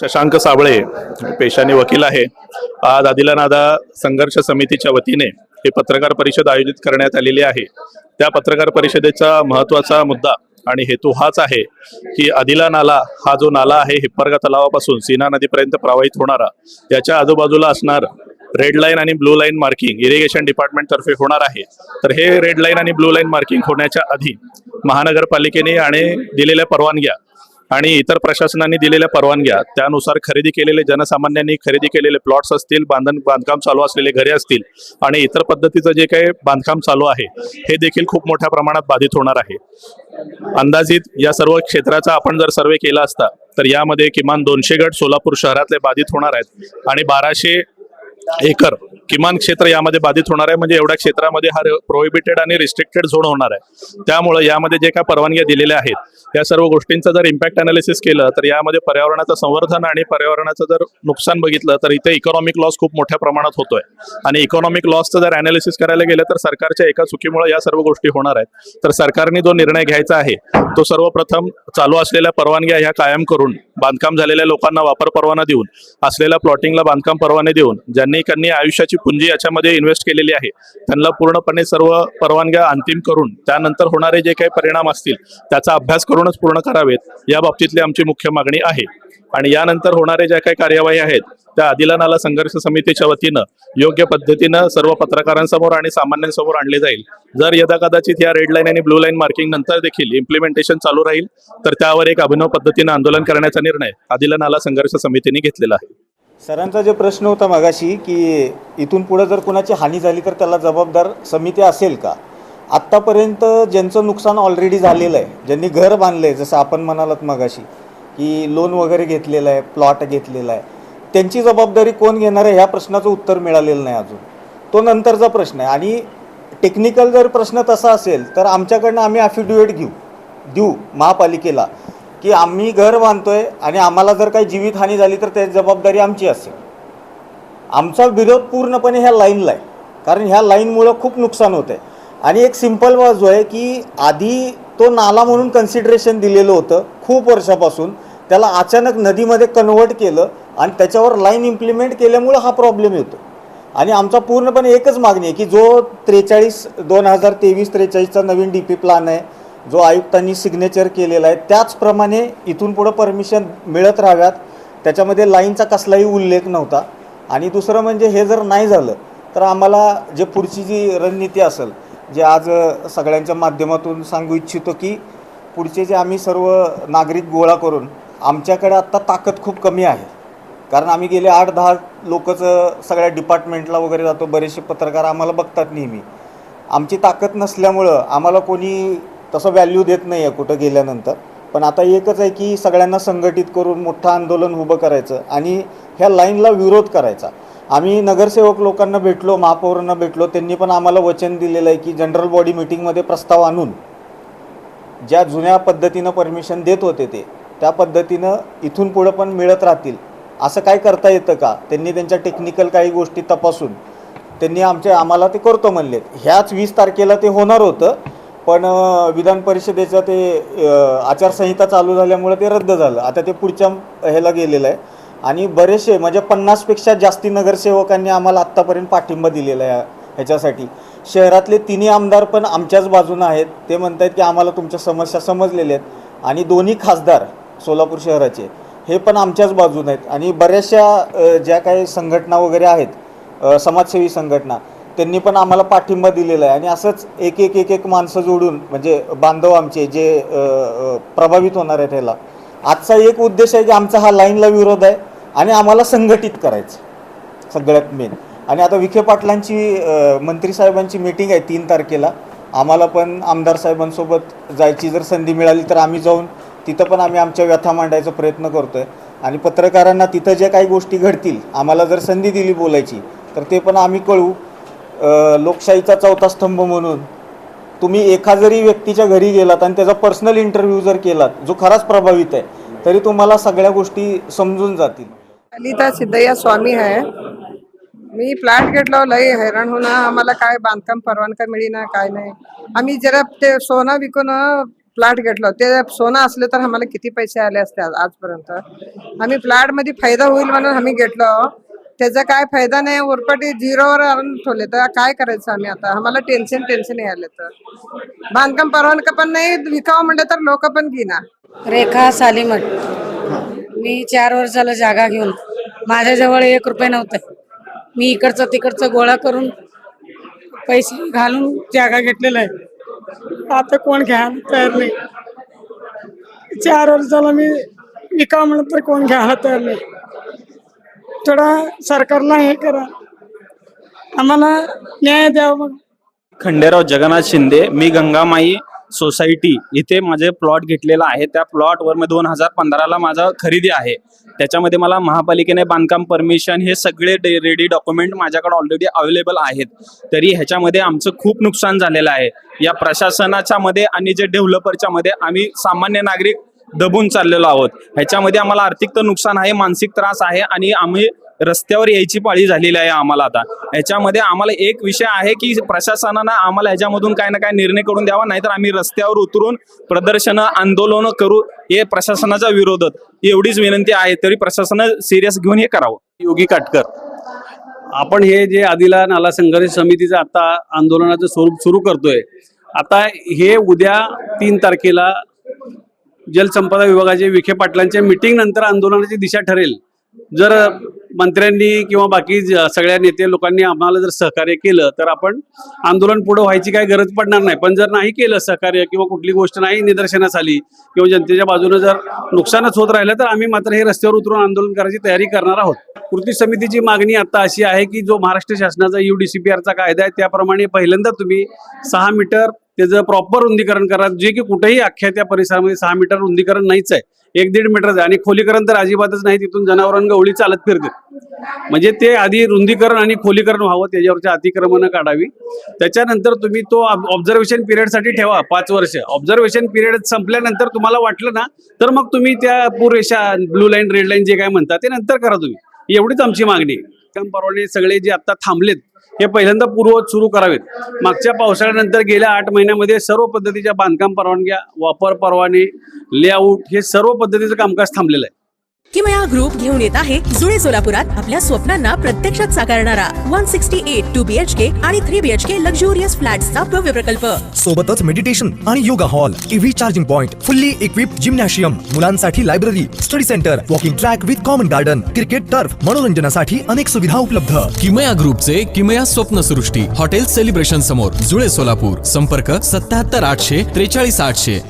शशांक साबळे पेशाने वकील आहे. आज आदिलनादा संघर्ष समितीच्या वतीने ही पत्रकार परिषद आयोजित करण्यात आलेली आहे. त्या पत्रकार परिषदेचा महत्त्वाचा मुद्दा आणि हेतू हाच आहे की आदिला नाला हा जो नाला आहे हिप्परगा तलावापासून सीना नदीपर्यंत प्रवाहित होणारा, त्याच्या आजूबाजूला असणार रेड लाईन आणि blue line marking irrigation department तर्फे होणार आहे. तर हे रेड लाईन आणि ब्लू लाईन मार्किंग होण्याच्या आधी महानगरपालिकेने आणि दिलेल्या परवानग्या आणि इतर प्रशासनाने दिलेल्या परवानग्या त्यानुसार खरेदी केलेले, जनसामान्यांनी खरेदी केलेले प्लॉट्स असतील, बांधकाम चालू असलेले घरे असतील आणि इतर पद्धतीचं जे काही बांधकाम चालू आहे हे देखील खूप मोठ्या प्रमाणात बाधित होणार आहे. अंदाजित या सर्व क्षेत्राचा आपण जर सर्वे केला असता तर यामध्ये किमान 200 गट सोलापूर शहरातले बाधित होणार आहेत आणि 1200 एकर किमान क्षेत्र यामध्ये बाधित होणार आहे. म्हणजे एवढ्या क्षेत्रामध्ये हा प्रोहिबिटेड आणि रिस्ट्रिक्टेड झोन होणार आहे. त्यामुळे यामध्ये जे काय परवानग्या दिलेल्या आहेत या सर्व गोष्टींचं जर इम्पॅक्ट अनालिसिस केलं तर यामध्ये पर्यावरणाचं संवर्धन आणि पर्यावरणाचं जर नुकसान बघितलं तर इथे इकॉनॉमिक लॉस खूप मोठ्या प्रमाणात होतोय. आणि इकॉनॉमिक लॉसचं जर अनालिसिस करायला गेलं तर सरकारच्या एका चुकीमुळे या सर्व गोष्टी होणार आहेत. तर सरकारने जो निर्णय घ्यायचा आहे तो सर्वप्रथम चालू असलेल्या परवानग्या ह्या कायम करून, बांधकाम झालेल्या लोकांना वापर परवाना देऊन, असलेल्या प्लॉटिंगला बांधकाम परवाने देऊन, ज्यांनी आयुष्याची पुंजी याच्यामध्ये इन्व्हेस्ट केलेली आहे त्यांना पूर्णपणे सर्व परवानग्या अंतिम करून त्यानंतर होणारे जे काही परिणाम असतील त्याचा अभ्यास करूनच पूर्ण करावेत, या बाबतीतली आमची मुख्य मागणी आहे. आणि यानंतर होणारे ज्या काही कार्यवाही आहेत त्या आदिला नाला संघर्ष समितीच्या वतीनं योग्य पद्धतीनं सर्व पत्रकारांसमोर आणि सामान्यांसमोर आणले जाईल. जर यदाकदाचित या रेड लाईन आणि ब्लू लाईन मार्किंग नंतर देखील इम्प्लिमेंटेशन चालू राहील तर त्यावर एक अभिनव पद्धतीनं आंदोलन करण्याचा निर्णय आदिला नाला संघर्ष समितीने घेतलेला आहे. सरांचा जो प्रश्न होता मगाशी की इथून पुढे जर कोणाची हानी झाली तर त्याला जबाबदार समिती असेल का? आत्तापर्यंत ज्यांचं नुकसान ऑलरेडी झालेलं आहे, ज्यांनी घर बांधलं आहे, जसं आपण म्हणालात मगाशी की लोन वगैरे घेतलेलं आहे, प्लॉट घेतलेला आहे, त्यांची जबाबदारी कोण घेणार आहे ह्या प्रश्नाचं उत्तर मिळालेलं नाही अजून. तो नंतरचा प्रश्न आहे. आणि टेक्निकल जर प्रश्न तसा असेल तर आमच्याकडनं आम्ही ॲफिडेविट देऊ महापालिकेला की आम्ही घर बांधतोय आणि आम्हाला जर काही जीवितहानी झाली तर त्याची जबाबदारी आमची असेल. आमचा विरोध पूर्णपणे ह्या लाईनला आहे, कारण ह्या लाईनमुळं खूप नुकसान होतं आहे. आणि एक सिंपल बाजू आहे की आधी तो नाला म्हणून कन्सिडरेशन दिलेलं होतं खूप वर्षापासून, त्याला अचानक नदीमध्ये कन्वर्ट केलं आणि त्याच्यावर लाईन इम्प्लिमेंट केल्यामुळं हा प्रॉब्लेम येतो. आणि आमचा पूर्णपणे एकच मागणी आहे की जो 2023-43चा नवीन DP प्लॅन आहे जो आयुक्तांनी सिग्नेचर केलेला आहे त्याचप्रमाणे इथून पुढं परमिशन मिळत राहाव्यात. त्याच्यामध्ये लाईनचा कसलाही उल्लेख नव्हता. आणि दुसरं म्हणजे हे जर नाही झालं तर आम्हाला जे पुढची जी रणनीती असेल, जे आज सगळ्यांच्या माध्यमातून सांगू इच्छितो की पुढचे जे आम्ही सर्व नागरिक गोळा करून, आमच्याकडे आत्ता ताकद खूप कमी आहे कारण आम्ही गेले 8-10 लोकचं सगळ्या डिपार्टमेंटला वगैरे जातो, बरेचसे पत्रकार आम्हाला बघतात नेहमी. आमची ताकद नसल्यामुळं आम्हाला कोणी तसं व्हॅल्यू देत नाही आहे कुठं गेल्यानंतर. पण आता एकच आहे की सगळ्यांना संघटित करून मोठं आंदोलन उभं करायचं आणि ह्या लाईनला विरोध करायचा. आम्ही नगरसेवक लोकांना भेटलो, महापौरांना भेटलो, त्यांनी पण आम्हाला वचन दिलेलं आहे की जनरल बॉडी मीटिंगमध्ये प्रस्ताव आणून ज्या जुन्या पद्धतीनं परमिशन देत होते त्या पद्धतीनं इथून पुढं पण मिळत राहतील असं काय करता येतं का, त्यांनी त्यांच्या टेक्निकल काही गोष्टी तपासून त्यांनी आम्हाला ते करतो म्हणलेत. ह्याच 20 तारखेला ते होणार होतं पण विधान परिषदेचं ते आचारसंहिता चालू झाल्यामुळे ते रद्द झालं. आता ते पुढच्या ह्याला गेलेलं आहे. आणि बरेचसे म्हणजे 50पेक्षा जास्ती नगरसेवकांनी आम्हाला आत्तापर्यंत पाठिंबा दिलेला आहे ह्याच्यासाठी. शहरातले 3 आमदार पण आमच्याच बाजूनं आहेत. ते म्हणत आहेत की आम्हाला तुमच्या समस्या समजलेल्या आहेत. आणि 2 खासदार सोलापूर शहराचे हे पण आमच्याच बाजूनं आहेत. आणि बऱ्याचशा ज्या काही संघटना वगैरे आहेत, समाजसेवी संघटना, त्यांनी पण आम्हाला पाठिंबा दिलेला आहे. आणि असंच एक माणसं जोडून म्हणजे बांधव आमचे जे प्रभावित होणार आहेत ह्याला. आजचा एक उद्देश आहे की आमचा हा लाईनला विरोध आहे आणि आम्हाला संघटित करायचं सगळ्यात मेन. आणि आता विखे पाटलांची मंत्री साहेबांची मीटिंग आहे 3 तारखेला. आम्हाला पण आमदार साहेबांसोबत जायची जर संधी मिळाली तर आम्ही जाऊन तिथं पण आम्ही आमच्या व्यथा मांडायचा प्रयत्न करतो आहे. आणि पत्रकारांना तिथं ज्या काही गोष्टी घडतील, आम्हाला जर संधी दिली बोलायची तर ते पण आम्ही कळवू. लोकशाहीचा 4था स्तंभ म्हणून तुम्ही एका जरी व्यक्तीच्या घरी गेलात आणि त्याचा पर्सनल इंटरव्ह्यू जर केलात जो खराच प्रभावित आहे तरी तुम्हाला सगळ्या गोष्टी समजून जातील. ललिता सिद्धय्या स्वामी आहे. मी फ्लॅट घेतला, लई हैराण होणं. आम्हाला काय बांधकाम परवानगी मिळेना, काय नाही. आम्ही जरा ते सोनं विकून प्लॉट घेतलो ते सोनं असले तर आम्हाला किती पैसे आले असते आजपर्यंत. आम्ही प्लॉट मध्ये फायदा होईल म्हणून आम्ही घेतलो, त्याचा काय फायदा नाही, उरपटी झिरोवर आणून ठेवले. तर काय करायचं आम्ही आता, आम्हाला टेन्शन यायला. तर बांधकाम परवानगी पण नाही, विकावं म्हणलं तर लोक पण घेणार. रेखा सालीमठ. मी 4 वर्ष झालं जागा घेऊन, माझ्याजवळ 1 रुपये नव्हतं. मी इकडचं तिकडचं गोळा करून पैसे घालून जागा घेतलेला आहे. आता कोण घ्यायला तयार नाही. 4 वर्ष झालं मी विकावं म्हणलं तर कोण घ्यायला तयार नाही. थोडा सरकारला हे करा, आम्हाला न्याय द्यावा. मग खंडेराव जगन्नाथ शिंदे. मी गंगामाई सोसायटी इथे माझे प्लॉट घेतलेला आहे. त्या प्लॉटवर मी 2015ला माझा खरेदी आहे. त्याच्यामध्ये मला महापालिकेने बांधकाम परमिशन हे सगळे रेडी डॉक्युमेंट माझ्याकडे ऑलरेडी अवेलेबल आहेत. तरी ह्याच्यामध्ये आमचं खूप नुकसान झालेलं आहे. या प्रशासनाच्या मध्ये आणि जे डेव्हलपरच्या मध्ये आम्ही सामान्य नागरिक दबून चाललेलो आहोत. ह्याच्यामध्ये आम्हाला आर्थिक तर नुकसान आहे, मानसिक त्रास आहे आणि आम्ही रस्त्यावर यायची पाळी झालेली आहे आम्हाला. आता ह्याच्यामध्ये आम्हाला एक विषय आहे की प्रशासनानं आम्हाला ह्याच्यामधून काय ना काय निर्णय करून द्यावा, नाहीतर आम्ही रस्त्यावर उतरून प्रदर्शनं आंदोलनं करू. हे प्रशासनाच्या विरोधात एवढीच विनंती आहे. तरी प्रशासनानं सिरियस घेऊन हे करावं. योगी काटकर. आपण हे जे आदिला नाला संघर्ष समितीचं आता आंदोलनाचं स्वरूप सुरू करतोय, आता हे उद्या 3 तारखेला जलसंपदा विभागाचे विखे पाटलांच्या मीटिंग नंतर आंदोलनाची दिशा ठरेल. जर मंत्र्यांनी किंवा बाकी सगळ्या नेते लोकांनी आम्हाला जर सहकार्य केलं तर आपण आंदोलन पुढे व्हायची काही गरज पडणार नाही. पण जर नाही केलं सहकार्य किंवा कुठली गोष्ट नाही निदर्शनास आली किंवा जनतेच्या बाजूने जर नुकसानच होत राहिलं तर आम्ही मात्र हे रस्त्यावर उतरून आंदोलन करायची तयारी करणार आहोत. कृती समितीची मागणी आता अशी आहे की जो महाराष्ट्र शासनाचा UDCPRचा कायदा आहे त्याप्रमाणे पहिल्यांदा तुम्ही 6 मीटर त्याचं प्रॉपर रुंदीकरण करा. जे की कुठेही अख्ख्या त्या परिसरामध्ये 6 मीटर रुंदीकरण नाहीच आहे, 1-1.5 मीटरचं आहे. आणि खोलीकरण तर अजिबातच नाही, तिथून जनावरांना गवळी चालत फिरते. म्हणजे ते आधी रुंदीकरण आणि खोलीकरण व्हावं, त्याच्यावरच्या अतिक्रमणं काढावी. त्याच्यानंतर तुम्ही तो ऑब्झर्वेशन पिरियडसाठी ठेवा 5 वर्ष. ऑब्झर्वेशन पिरियड संपल्यानंतर तुम्हाला वाटलं ना तर मग तुम्ही त्या पूरेशा ब्लू लाईन रेड लाईन जे काय म्हणता ते नंतर करा तुम्ही. एवढीच आमची मागणी. काम परवाने सगळे जे आता थांबलेत हे पहिल्यांदा पूर्ववत सुरू करावेत. मागच्या पावसाळ्यानंतर गेल्या 8 महिन्यामध्ये सर्व पद्धतीच्या बांधकाम परवानग्या, वापर परवाने, लेआउट हे सर्व पद्धतीचं कामकाज थांबलेलं आहे. किमया ग्रुप घेऊन येत आहे जुळे सोलापुरात आपल्या स्वप्नांना प्रत्यक्षात साकारणारा 168 2 BHK आणि 3 BHK लक्झुरियस फ्लॅट्सचा भव्य प्रकल्प. सोबतच मेडिटेशन आणि yoga hall, EV charging point, fully equipped gymnasium, मुलांसाठी library, study centre, walking track with common garden, cricket turf, मनोरंजनासाठी अनेक सुविधा उपलब्ध. किमया ग्रुपचे किमया स्वप्नसृष्टी हॉटेल सेलिब्रेशन समोर जुळे सोलापूर. संपर्क 77 800 43 800.